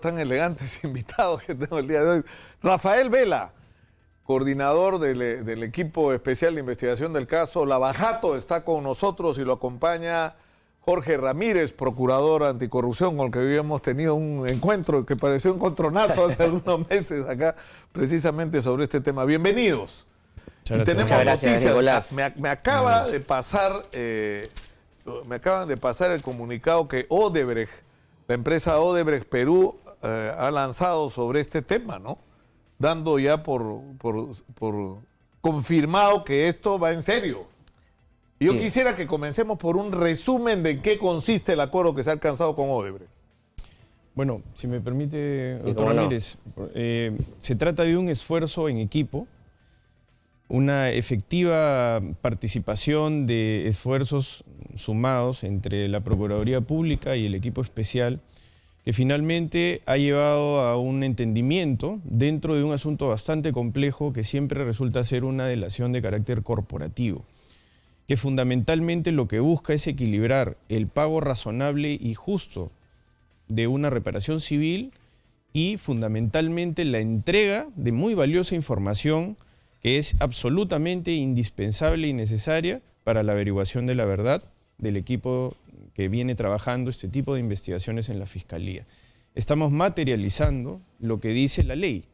Tan elegantes invitados que tengo el día de hoy. Rafael Vela, coordinador del equipo especial de investigación del caso Lavajato, está con nosotros y lo acompaña Jorge Ramírez, procurador anticorrupción, con el que hoy hemos tenido un encuentro que pareció un encontronazo hace algunos meses acá, precisamente sobre este tema. Bienvenidos. Y tenemos noticias. Me acaba de pasar, me acaban de pasar el comunicado que Odebrecht, la empresa Odebrecht Perú, ha lanzado sobre este tema, ¿no? Dando ya por confirmado que esto va en serio. Y yo quisiera que comencemos por un resumen de qué consiste el acuerdo que se ha alcanzado con Odebrecht. Bueno, si me permite, doctor Ramírez, se trata de un esfuerzo en equipo, una efectiva participación de esfuerzos sumados entre la Procuraduría Pública y el equipo especial, que finalmente ha llevado a un entendimiento dentro de un asunto bastante complejo que siempre resulta ser una delación de carácter corporativo, que fundamentalmente lo que busca es equilibrar el pago razonable y justo de una reparación civil y fundamentalmente la entrega de muy valiosa información que es absolutamente indispensable y necesaria para la averiguación de la verdad del equipo que viene trabajando este tipo de investigaciones en la Fiscalía. Estamos materializando lo que dice la ley,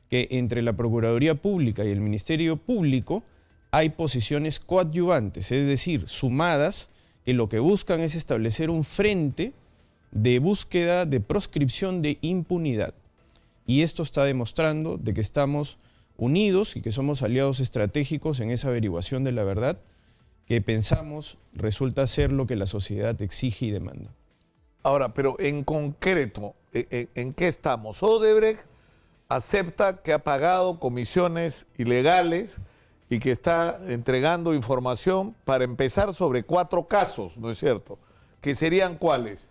que entre la Procuraduría Pública y el Ministerio Público hay posiciones coadyuvantes, es decir, sumadas, que lo que buscan es establecer un frente de búsqueda de proscripción de impunidad. Y esto está demostrando de que estamos unidos y que somos aliados estratégicos en esa averiguación de la verdad que pensamos resulta ser lo que la sociedad exige y demanda. Ahora, pero en concreto, ¿en qué estamos? Odebrecht acepta que ha pagado comisiones ilegales y que está entregando información para empezar sobre 4 casos, ¿no es cierto? ¿Que serían cuáles?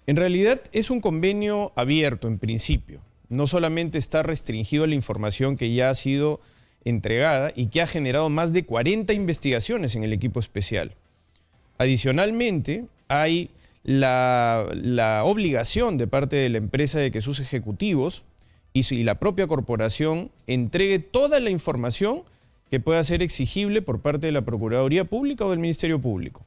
En realidad es un convenio abierto en principio. No solamente está restringido a la información que ya ha sido entregada y que ha generado más de 40 investigaciones en el equipo especial. Adicionalmente, hay la obligación de parte de la empresa de que sus ejecutivos y la propia corporación entregue toda la información que pueda ser exigible por parte de la Procuraduría Pública o del Ministerio Público.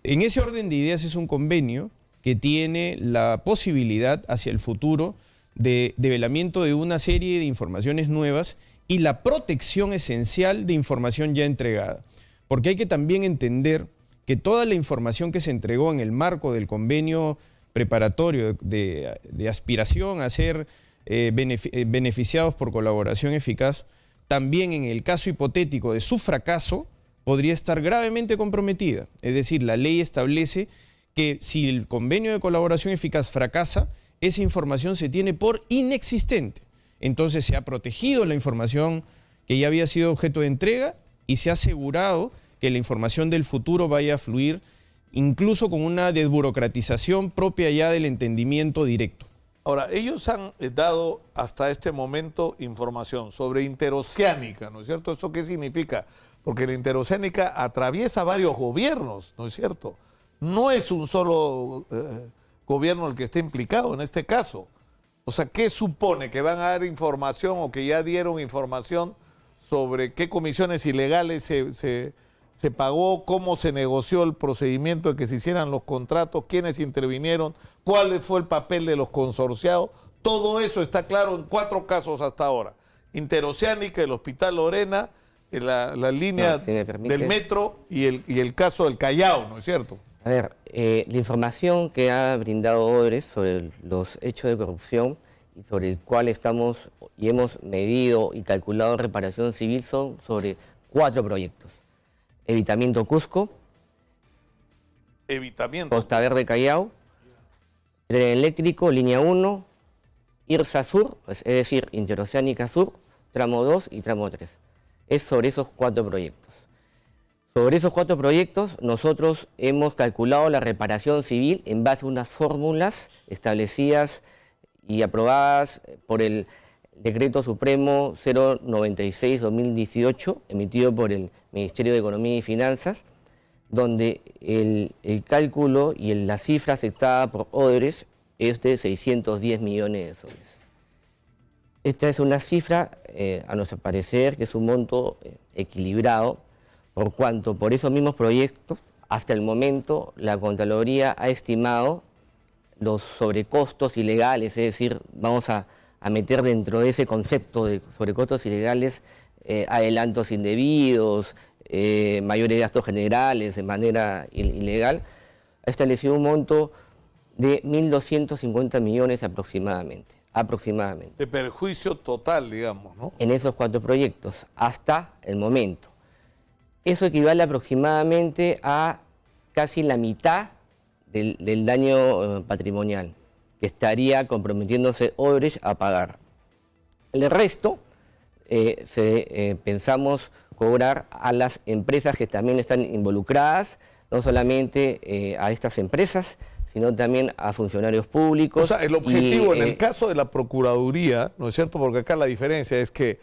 En ese orden de ideas es un convenio que tiene la posibilidad hacia el futuro de develamiento de una serie de informaciones nuevas y la protección esencial de información ya entregada. Porque hay que también entender que toda la información que se entregó en el marco del convenio preparatorio de aspiración a ser beneficiados por colaboración eficaz, también en el caso hipotético de su fracaso, podría estar gravemente comprometida. Es decir, la ley establece que si el convenio de colaboración eficaz fracasa, esa información se tiene por inexistente. Entonces se ha protegido la información que ya había sido objeto de entrega y se ha asegurado que la información del futuro vaya a fluir incluso con una desburocratización propia ya del entendimiento directo. Ahora, ellos han dado hasta este momento información sobre interoceánica, ¿no es cierto? ¿Esto qué significa? Porque la interoceánica atraviesa varios gobiernos, ¿no es cierto? No es un solo gobierno el que está implicado en este caso. O sea, ¿qué supone? ¿Que van a dar información o que ya dieron información sobre qué comisiones ilegales se pagó, cómo se negoció el procedimiento de que se hicieran los contratos, quiénes intervinieron, cuál fue el papel de los consorciados? Todo eso está claro en 4 casos hasta ahora. Interoceánica, el Hospital Lorena, la línea del metro y el caso del Callao, ¿no es cierto? A ver, la información que ha brindado Odebrecht sobre los hechos de corrupción y sobre el cual estamos y hemos medido y calculado reparación civil son sobre 4 proyectos. Evitamiento Cusco, Costa Verde Callao, tren eléctrico, línea 1, IRSA Sur, es decir, Interoceánica Sur, tramo 2 y tramo 3. Es sobre esos 4 proyectos. Sobre esos 4 proyectos, nosotros hemos calculado la reparación civil en base a unas fórmulas establecidas y aprobadas por el Decreto Supremo 096-2018, emitido por el Ministerio de Economía y Finanzas, donde el cálculo y la cifra aceptada por Odebrecht es de 610 millones de soles. Esta es una cifra, a nuestro parecer, que es un monto equilibrado, por cuanto por esos mismos proyectos, hasta el momento, la Contraloría ha estimado los sobrecostos ilegales, es decir, vamos a meter dentro de ese concepto de sobrecostos ilegales adelantos indebidos, mayores gastos generales de manera ilegal, ha establecido un monto de 1.250 millones aproximadamente. De perjuicio total, digamos, ¿no? En esos 4 proyectos, hasta el momento. Eso equivale aproximadamente a casi la mitad del daño patrimonial que estaría comprometiéndose Odebrecht a pagar. El resto pensamos cobrar a las empresas que también están involucradas, no solamente a estas empresas, sino también a funcionarios públicos. O sea, el objetivo en el caso de la Procuraduría, ¿no es cierto? Porque acá la diferencia es que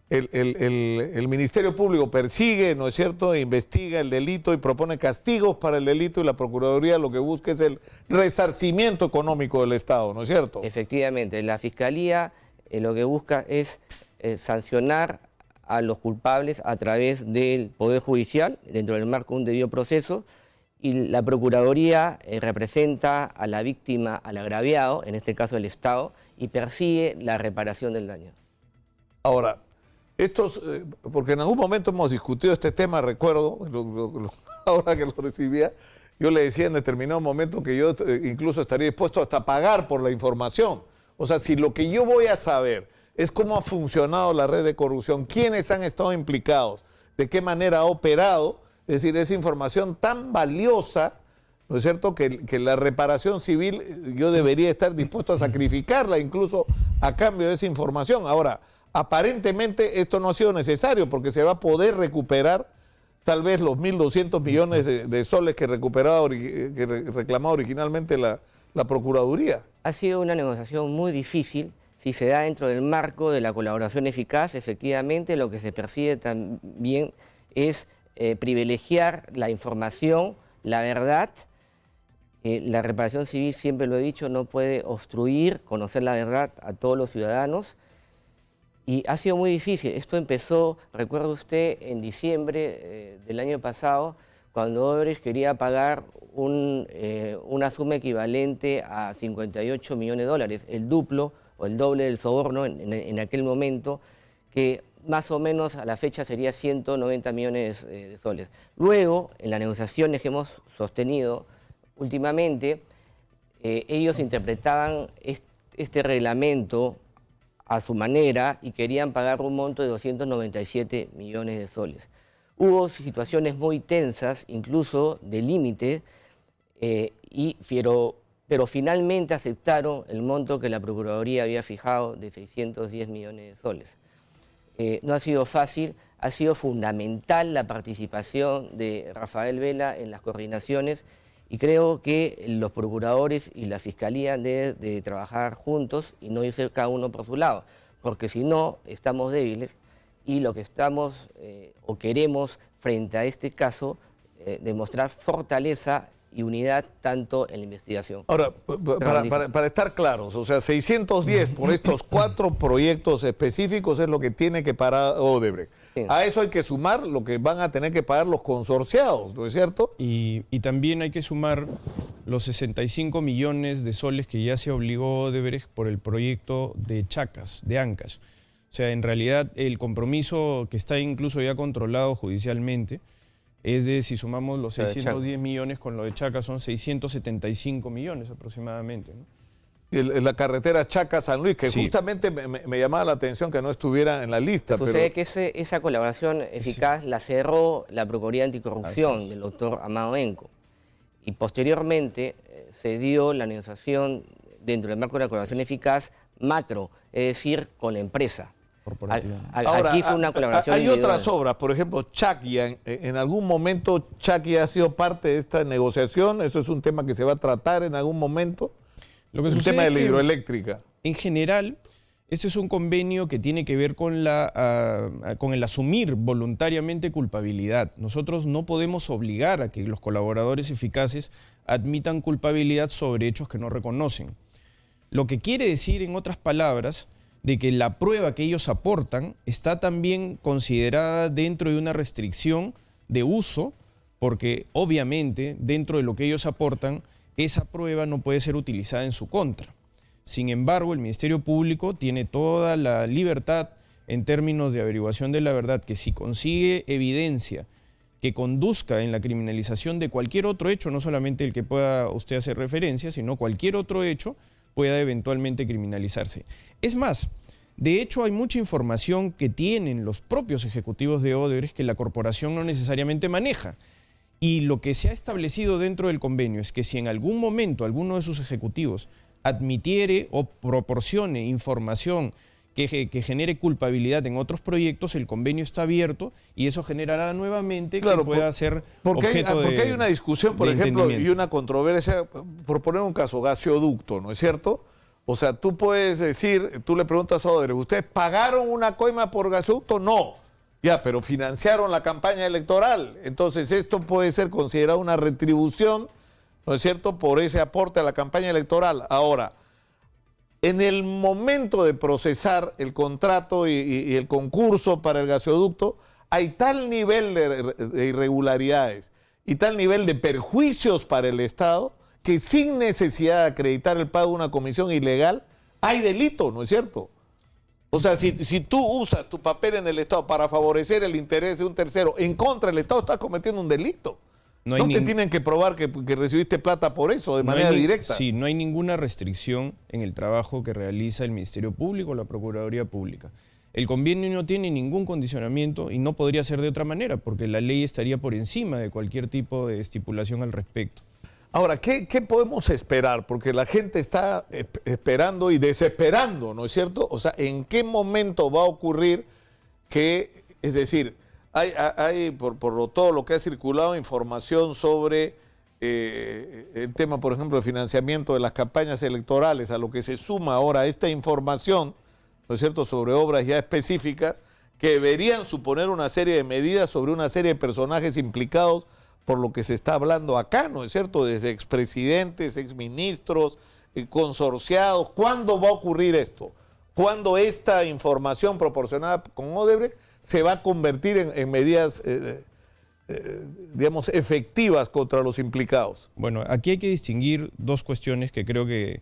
el Ministerio Público persigue, ¿no es cierto?, investiga el delito y propone castigos para el delito, y la Procuraduría lo que busca es el resarcimiento económico del Estado, ¿no es cierto? Efectivamente, la Fiscalía lo que busca es sancionar a los culpables a través del Poder Judicial, dentro del marco de un debido proceso, y la Procuraduría representa a la víctima, al agraviado, en este caso el Estado, y persigue la reparación del daño. Ahora, porque en algún momento hemos discutido este tema, recuerdo, ahora que lo recibía, yo le decía en determinado momento que yo incluso estaría dispuesto hasta a pagar por la información. O sea, si lo que yo voy a saber es cómo ha funcionado la red de corrupción, quiénes han estado implicados, de qué manera ha operado, es decir, esa información tan valiosa, ¿no es cierto?, que la reparación civil yo debería estar dispuesto a sacrificarla incluso a cambio de esa información. Ahora, aparentemente esto no ha sido necesario porque se va a poder recuperar tal vez los 1.200 millones de soles que reclamaba originalmente la Procuraduría. Ha sido una negociación muy difícil. Si se da dentro del marco de la colaboración eficaz, efectivamente lo que se persigue también es privilegiar la información, la verdad. La reparación civil, siempre lo he dicho, no puede obstruir conocer la verdad a todos los ciudadanos. Y ha sido muy difícil. Esto empezó, recuerda usted, en diciembre del año pasado, cuando Odebrecht quería pagar una suma equivalente a 58 millones de dólares, el duplo o el doble del soborno en aquel momento, que más o menos a la fecha sería 190 millones de soles. Luego, en las negociaciones que hemos sostenido últimamente, ellos interpretaban este reglamento a su manera y querían pagar un monto de 297 millones de soles. Hubo situaciones muy tensas, incluso de límite, pero finalmente aceptaron el monto que la Procuraduría había fijado de 610 millones de soles. No ha sido fácil, ha sido fundamental la participación de Rafael Vela en las coordinaciones, y creo que los procuradores y la Fiscalía deben de trabajar juntos y no irse cada uno por su lado, porque si no, estamos débiles, y lo que estamos o queremos frente a este caso, demostrar fortaleza y unidad tanto en la investigación. Ahora, para estar claros, o sea, 610 por estos 4 proyectos específicos es lo que tiene que pagar Odebrecht. Sí. A eso hay que sumar lo que van a tener que pagar los consorciados, ¿no es cierto? Y también hay que sumar los 65 millones de soles que ya se obligó Odebrecht por el proyecto de Chacas, de Ancash. O sea, en realidad el compromiso que está incluso ya controlado judicialmente es de, si sumamos los 610 millones con lo de Chacas, son 675 millones aproximadamente, ¿no? La carretera Chacas-San Luis, que sí, justamente me llamaba la atención que no estuviera en la lista. Sucede que esa colaboración eficaz la cerró la Procuraduría Anticorrupción del doctor Amado Enco. Y posteriormente se dio la negociación dentro del marco de la colaboración eficaz macro, es decir, con la empresa. Ahora, aquí fue una colaboración hay individual. otras obras, por ejemplo, Chaquia. ¿En algún momento Chaquia ha sido parte de esta negociación? ¿Eso es un tema que se va a tratar en algún momento? Lo que el tema de la hidroeléctrica. En general, Este es un convenio que tiene que ver con el asumir voluntariamente culpabilidad. Nosotros no podemos obligar a que los colaboradores eficaces admitan culpabilidad sobre hechos que no reconocen. Lo que quiere decir, en otras palabras, de que la prueba que ellos aportan está también considerada dentro de una restricción de uso, porque obviamente dentro de lo que ellos aportan, esa prueba no puede ser utilizada en su contra. Sin embargo, el Ministerio Público tiene toda la libertad en términos de averiguación de la verdad, que si consigue evidencia que conduzca en la criminalización de cualquier otro hecho, no solamente el que pueda usted hacer referencia, sino cualquier otro hecho, pueda eventualmente criminalizarse. Es más, de hecho hay mucha información que tienen los propios ejecutivos de Odebrecht que la corporación no necesariamente maneja. Y lo que se ha establecido dentro del convenio es que si en algún momento alguno de sus ejecutivos admitiere o proporcione información que genere culpabilidad en otros proyectos, el convenio está abierto y eso generará nuevamente que pueda ser objeto porque hay una discusión, por ejemplo, y una controversia, por poner un caso, gaseoducto, ¿no es cierto? O sea, tú puedes decir, tú le preguntas a Odebrecht, ¿ustedes pagaron una coima por gaseoducto? No. Ya, pero financiaron la campaña electoral. Entonces, esto puede ser considerado una retribución, ¿no es cierto?, por ese aporte a la campaña electoral. Ahora, en el momento de procesar el contrato y el concurso para el gaseoducto, hay tal nivel de irregularidades y tal nivel de perjuicios para el Estado que sin necesidad de acreditar el pago de una comisión ilegal, hay delito, ¿no es cierto? O sea, si tú usas tu papel en el Estado para favorecer el interés de un tercero en contra del Estado, estás cometiendo un delito. No te tienen que probar que recibiste plata por eso de manera directa. Sí, no hay ninguna restricción en el trabajo que realiza el Ministerio Público o la Procuraduría Pública. El convenio no tiene ningún condicionamiento y no podría ser de otra manera, porque la ley estaría por encima de cualquier tipo de estipulación al respecto. Ahora, ¿qué podemos esperar? Porque la gente está esperando y desesperando, ¿no es cierto? O sea, ¿en qué momento va a ocurrir que, es decir, hay por todo lo que ha circulado, información sobre el tema, por ejemplo, de financiamiento de las campañas electorales, a lo que se suma ahora esta información, ¿no es cierto?, sobre obras ya específicas que deberían suponer una serie de medidas sobre una serie de personajes implicados por lo que se está hablando acá, ¿no es cierto?, desde expresidentes, exministros, consorciados. ¿Cuándo va a ocurrir esto? ¿Cuándo esta información proporcionada con Odebrecht se va a convertir en medidas, digamos, efectivas contra los implicados? Bueno, aquí hay que distinguir dos cuestiones que creo que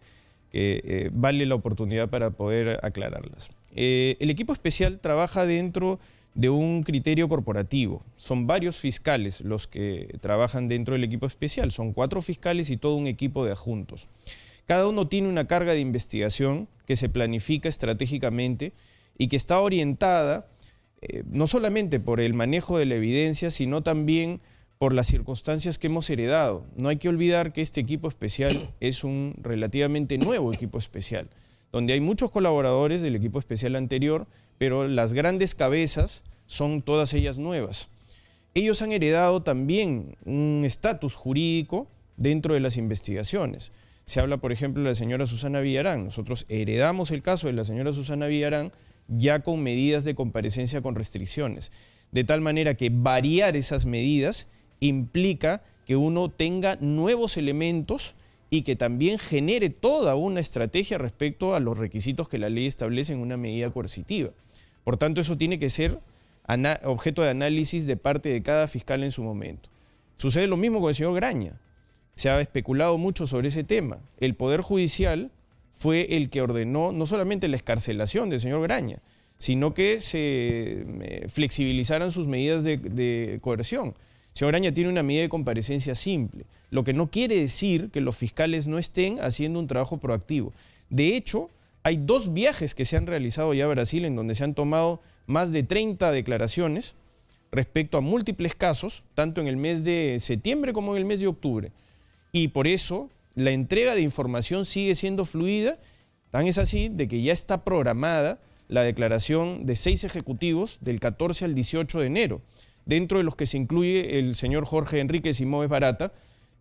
vale la oportunidad para poder aclararlas. El equipo especial trabaja dentro de un criterio corporativo. Son varios fiscales los que trabajan dentro del equipo especial. Son 4 fiscales y todo un equipo de adjuntos. Cada uno tiene una carga de investigación que se planifica estratégicamente y que está orientada no solamente por el manejo de la evidencia, sino también por las circunstancias que hemos heredado. No hay que olvidar que este equipo especial es un relativamente nuevo equipo especial, donde hay muchos colaboradores del equipo especial anterior, pero las grandes cabezas son todas ellas nuevas. Ellos han heredado también un estatus jurídico dentro de las investigaciones. Se habla, por ejemplo, de la señora Susana Villarán. Nosotros heredamos el caso de la señora Susana Villarán ya con medidas de comparecencia con restricciones, de tal manera que variar esas medidas implica que uno tenga nuevos elementos y que también genere toda una estrategia respecto a los requisitos que la ley establece en una medida coercitiva. Por tanto, eso tiene que ser objeto de análisis de parte de cada fiscal en su momento. Sucede lo mismo con el señor Graña. Se ha especulado mucho sobre ese tema. El Poder Judicial fue el que ordenó no solamente la excarcelación del señor Graña, sino que se flexibilizaran sus medidas de coerción. El señor Graña tiene una medida de comparecencia simple, lo que no quiere decir que los fiscales no estén haciendo un trabajo proactivo. De hecho, hay 2 viajes que se han realizado ya a Brasil en donde se han tomado más de 30 declaraciones respecto a múltiples casos, tanto en el mes de septiembre como en el mes de octubre. Y por eso la entrega de información sigue siendo fluida, tan es así de que ya está programada la declaración de 6 ejecutivos del 14 al 18 de enero, dentro de los que se incluye el señor Jorge Enrique Simóes Barata,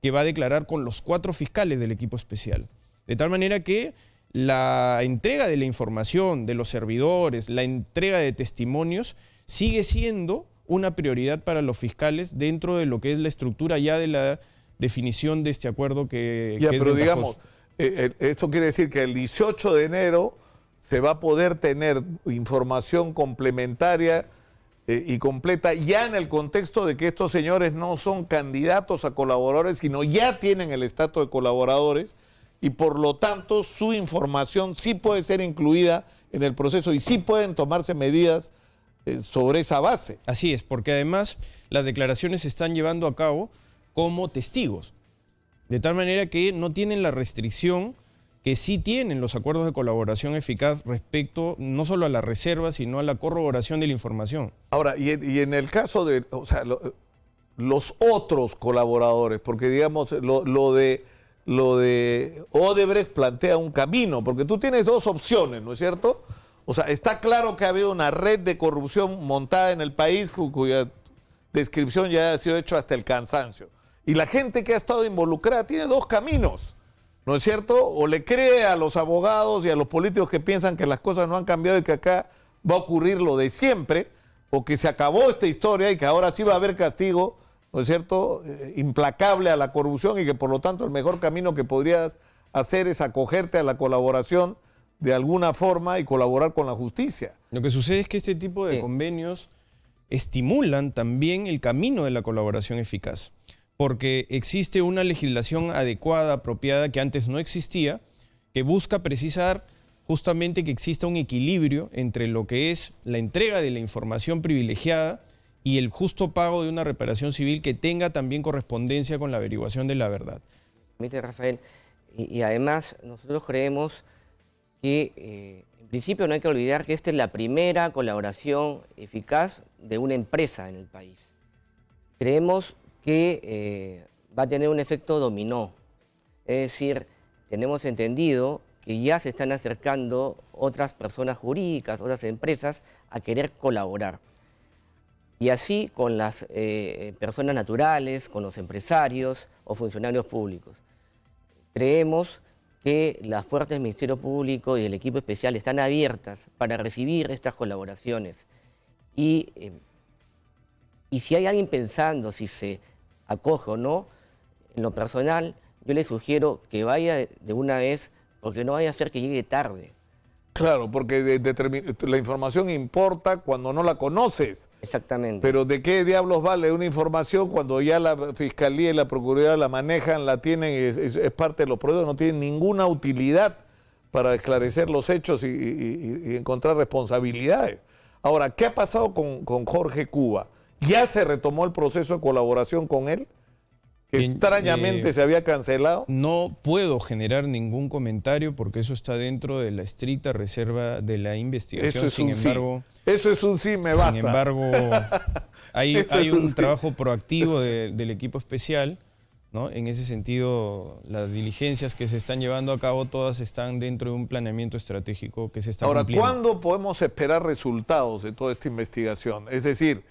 que va a declarar con los 4 fiscales del equipo especial. De tal manera que la entrega de la información de los servidores, la entrega de testimonios, sigue siendo una prioridad para los fiscales dentro de lo que es la estructura ya de la definición de este acuerdo que Ya, es pero ventajoso. digamos, esto quiere decir que el 18 de enero se va a poder tener información complementaria y completa ya en el contexto de que estos señores no son candidatos a colaboradores, sino ya tienen el estatus de colaboradores y por lo tanto su información sí puede ser incluida en el proceso y sí pueden tomarse medidas sobre esa base. Así es, porque además las declaraciones se están llevando a cabo como testigos, de tal manera que no tienen la restricción que sí tienen los acuerdos de colaboración eficaz respecto no solo a la reserva, sino a la corroboración de la información. Ahora, y en el caso de, o sea, los otros colaboradores, porque digamos, lo de Odebrecht plantea un camino, porque tú tienes dos opciones, ¿no es cierto? O sea, está claro que ha habido una red de corrupción montada en el país cuya descripción ya ha sido hecha hasta el cansancio. Y la gente que ha estado involucrada tiene dos caminos, ¿no es cierto? O le cree a los abogados y a los políticos que piensan que las cosas no han cambiado y que acá va a ocurrir lo de siempre, o que se acabó esta historia y que ahora sí va a haber castigo, ¿no es cierto?, implacable a la corrupción y que por lo tanto el mejor camino que podrías hacer es acogerte a la colaboración de alguna forma y colaborar con la justicia. Lo que sucede es que este tipo de convenios estimulan también el camino de la colaboración eficaz, porque existe una legislación adecuada, apropiada, que antes no existía, que busca precisar justamente que exista un equilibrio entre lo que es la entrega de la información privilegiada y el justo pago de una reparación civil que tenga también correspondencia con la averiguación de la verdad. Permite, Rafael, y además nosotros creemos que en principio no hay que olvidar que esta es la primera colaboración eficaz de una empresa en el país. Creemos que va a tener un efecto dominó, es decir, tenemos entendido que ya se están acercando otras personas jurídicas, otras empresas a querer colaborar. Y así con las personas naturales, con los empresarios o funcionarios públicos. Creemos que las puertas del Ministerio Público y el equipo especial están abiertas para recibir estas colaboraciones. Y si hay alguien pensando si se acoge o no, en lo personal, yo le sugiero que vaya de una vez, porque no vaya a ser que llegue tarde. Claro, porque la información importa cuando no la conoces. Exactamente. Pero ¿de qué diablos vale una información cuando ya la Fiscalía y la Procuraduría la manejan, la tienen, es parte de los procesos, no tienen ninguna utilidad para esclarecer los hechos y encontrar responsabilidades? Ahora, ¿qué ha pasado con Jorge Cuba? ¿Ya se retomó el proceso de colaboración con él? Que Bien, extrañamente se había cancelado. No puedo generar ningún comentario porque eso está dentro de la estricta reserva de la investigación. Eso es un sí, me basta. Sin embargo, hay un trabajo proactivo del equipo especial, ¿no? En ese sentido, las diligencias que se están llevando a cabo, todas están dentro de un planeamiento estratégico que se está cumpliendo. Ahora, ¿cuándo podemos esperar resultados de toda esta investigación? Es decir,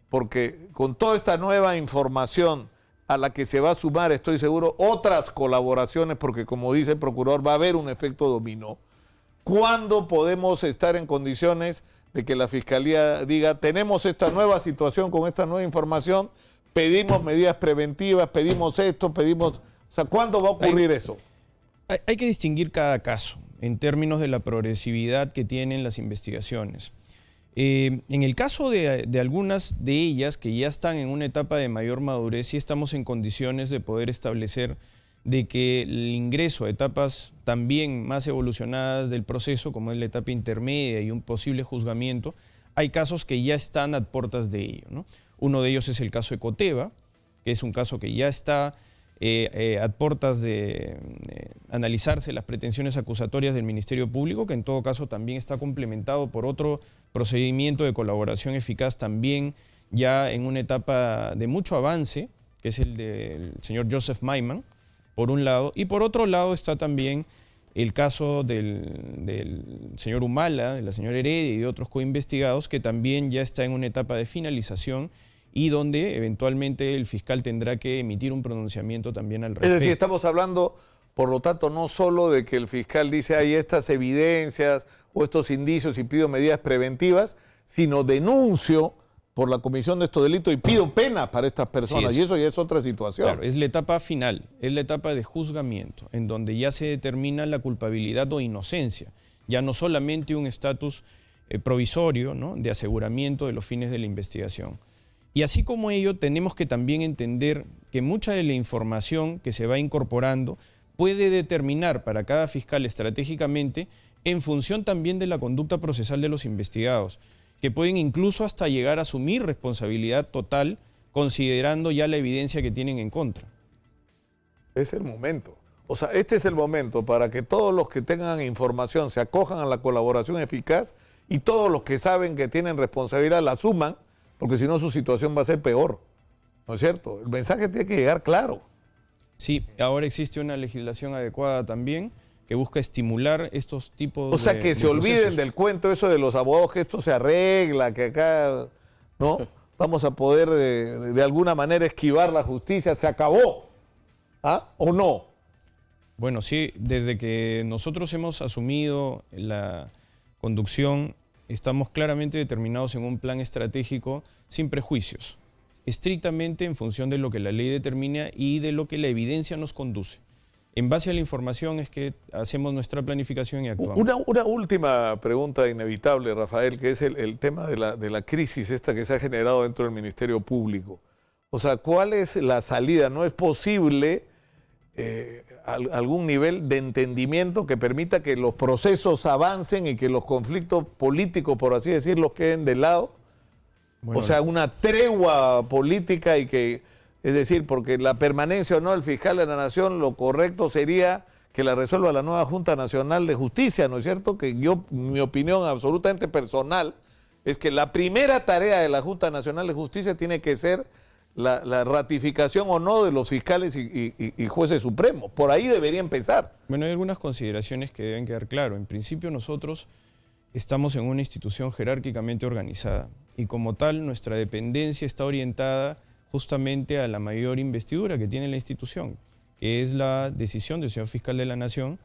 porque con toda esta nueva información a la que se va a sumar, estoy seguro, otras colaboraciones, porque como dice el procurador, va a haber un efecto dominó. ¿Cuándo podemos estar en condiciones de que la Fiscalía diga, tenemos esta nueva situación con esta nueva información, pedimos medidas preventivas, pedimos esto, pedimos... O sea, ¿cuándo va a ocurrir eso? Hay que distinguir cada caso en términos de la progresividad que tienen las investigaciones. En el caso de algunas de ellas que ya están en una etapa de mayor madurez, sí estamos en condiciones de poder establecer de que el ingreso a etapas también más evolucionadas del proceso, como es la etapa intermedia y un posible juzgamiento, hay casos que ya están a puertas de ello, ¿no? Uno de ellos es el caso de Coteva, que es un caso que ya está a puertas de analizarse las pretensiones acusatorias del Ministerio Público, que en todo caso también está complementado por otro procedimiento de colaboración eficaz también ya en una etapa de mucho avance, que es el del señor Joseph Maiman, por un lado, y por otro lado está también el caso del señor Humala, de la señora Heredia y de otros coinvestigados, que también ya está en una etapa de finalización y donde eventualmente el fiscal tendrá que emitir un pronunciamiento también al respecto. Es decir, estamos hablando Por lo tanto, no solo de que el fiscal dice hay estas evidencias o estos indicios y pido medidas preventivas, sino denuncio por la comisión de estos delitos y pido penas para estas personas. Y eso ya es otra situación. Claro, es la etapa final, es la etapa de juzgamiento, en donde ya se determina la culpabilidad o inocencia, ya no solamente un estatus provisorio, ¿no?, de aseguramiento de los fines de la investigación. Y así como ello, tenemos que también entender que mucha de la información que se va incorporando puede determinar para cada fiscal estratégicamente en función también de la conducta procesal de los investigados, que pueden incluso hasta llegar a asumir responsabilidad total considerando ya la evidencia que tienen en contra. Es el momento. O sea, este es el momento para que todos los que tengan información se acojan a la colaboración eficaz y todos los que saben que tienen responsabilidad la asuman, porque si no su situación va a ser peor. ¿No es cierto? El mensaje tiene que llegar claro. Sí, ahora existe una legislación adecuada también que busca estimular estos tipos de O sea, que se olviden del cuento eso de los abogados, que esto se arregla, que acá no vamos a poder de alguna manera esquivar la justicia. ¿Se acabó? ¿Ah? ¿O no? Bueno, sí, desde que nosotros hemos asumido la conducción, estamos claramente determinados en un plan estratégico sin prejuicios, estrictamente en función de lo que la ley determina y de lo que la evidencia nos conduce. En base a la información es que hacemos nuestra planificación y actuamos. Una última pregunta inevitable, Rafael, que es el tema de la crisis esta que se ha generado dentro del Ministerio Público. O sea, ¿cuál es la salida? ¿No es posible algún nivel de entendimiento que permita que los procesos avancen y que los conflictos políticos, por así decirlo, queden de lado? Bueno, o sea, una tregua política y que... Es decir, porque la permanencia o no del fiscal de la Nación, lo correcto sería que la resuelva la nueva Junta Nacional de Justicia, ¿no es cierto? Que yo, mi opinión absolutamente personal, es que la primera tarea de la Junta Nacional de Justicia tiene que ser la ratificación o no de los fiscales y jueces supremos. Por ahí debería empezar. Bueno, hay algunas consideraciones que deben quedar claro. En principio, nosotros estamos en una institución jerárquicamente organizada y como tal, nuestra dependencia está orientada justamente a la mayor investidura que tiene la institución, que es la decisión del señor fiscal de la Nación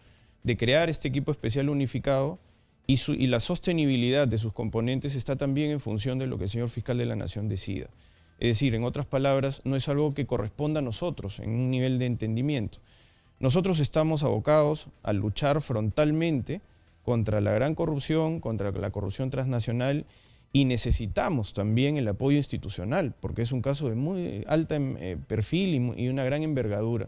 de crear este equipo especial unificado y la sostenibilidad de sus componentes está también en función de lo que el señor fiscal de la Nación decida. Es decir, en otras palabras, no es algo que corresponda a nosotros en un nivel de entendimiento. Nosotros estamos abocados a luchar frontalmente contra la gran corrupción, contra la corrupción transnacional y necesitamos también el apoyo institucional, porque es un caso de muy alto perfil y una gran envergadura.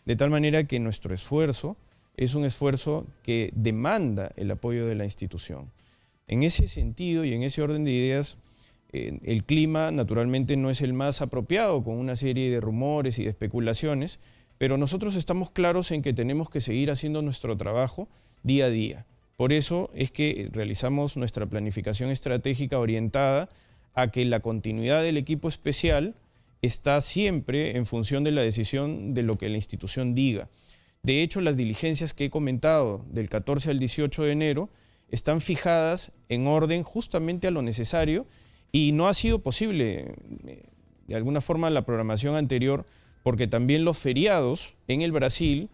De tal manera que nuestro esfuerzo es un esfuerzo que demanda el apoyo de la institución. En ese sentido y en ese orden de ideas, el clima naturalmente no es el más apropiado, con una serie de rumores y de especulaciones, pero nosotros estamos claros en que tenemos que seguir haciendo nuestro trabajo día a día. Por eso es que realizamos nuestra planificación estratégica orientada a que la continuidad del equipo especial está siempre en función de la decisión de lo que la institución diga. De hecho, las diligencias que he comentado del 14 al 18 de enero están fijadas en orden justamente a lo necesario y no ha sido posible de alguna forma la programación anterior porque también los feriados en el Brasil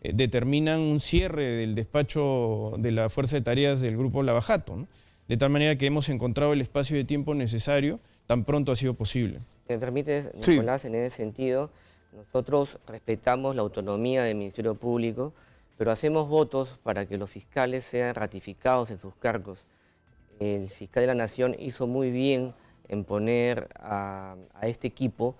determinan un cierre del despacho de la Fuerza de Tareas del Grupo Lavajato, ¿no? De tal manera que hemos encontrado el espacio de tiempo necesario tan pronto ha sido posible. ¿Me permites, Nicolás, sí? En ese sentido, nosotros respetamos la autonomía del Ministerio Público, pero hacemos votos para que los fiscales sean ratificados en sus cargos. El fiscal de la Nación hizo muy bien en poner a este equipo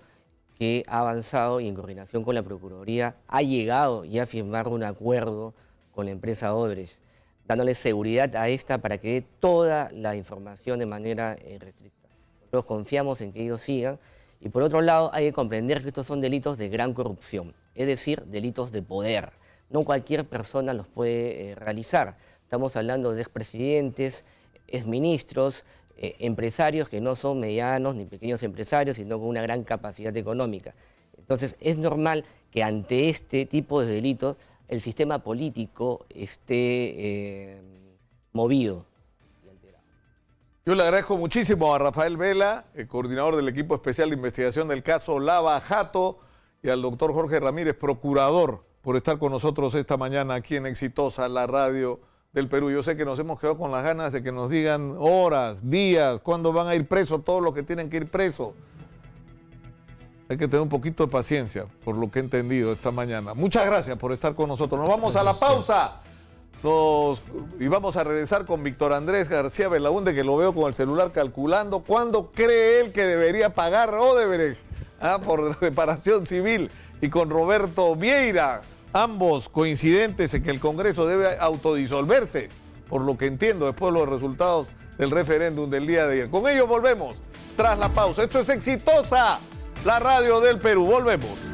que ha avanzado y en coordinación con la Procuraduría ha llegado ya a firmar un acuerdo con la empresa Odebrecht, dándole seguridad a esta para que dé toda la información de manera restricta. Nosotros confiamos en que ellos sigan y por otro lado hay que comprender que estos son delitos de gran corrupción, es decir, delitos de poder. No cualquier persona los puede realizar. Estamos hablando de expresidentes, exministros, empresarios que no son medianos ni pequeños empresarios, sino con una gran capacidad económica. Entonces, es normal que ante este tipo de delitos el sistema político esté movido y alterado. Yo le agradezco muchísimo a Rafael Vela, el coordinador del equipo especial de investigación del caso Lavajato, y al doctor Jorge Ramírez, procurador, por estar con nosotros esta mañana aquí en Exitosa, la radio del Perú. Yo sé que nos hemos quedado con las ganas de que nos digan horas, días, cuándo van a ir presos todos los que tienen que ir presos. Hay que tener un poquito de paciencia, por lo que he entendido esta mañana. Muchas gracias por estar con nosotros. Nos vamos a la pausa. Y vamos a regresar con Víctor Andrés García Belaúnde, que lo veo con el celular calculando cuándo cree él que debería pagar Odebrecht por reparación civil, y con Roberto Vieira, ambos coincidentes en que el Congreso debe autodisolverse, por lo que entiendo, después de los resultados del referéndum del día de ayer. Con ello volvemos tras la pausa. Esto es Exitosa, la radio del Perú. Volvemos.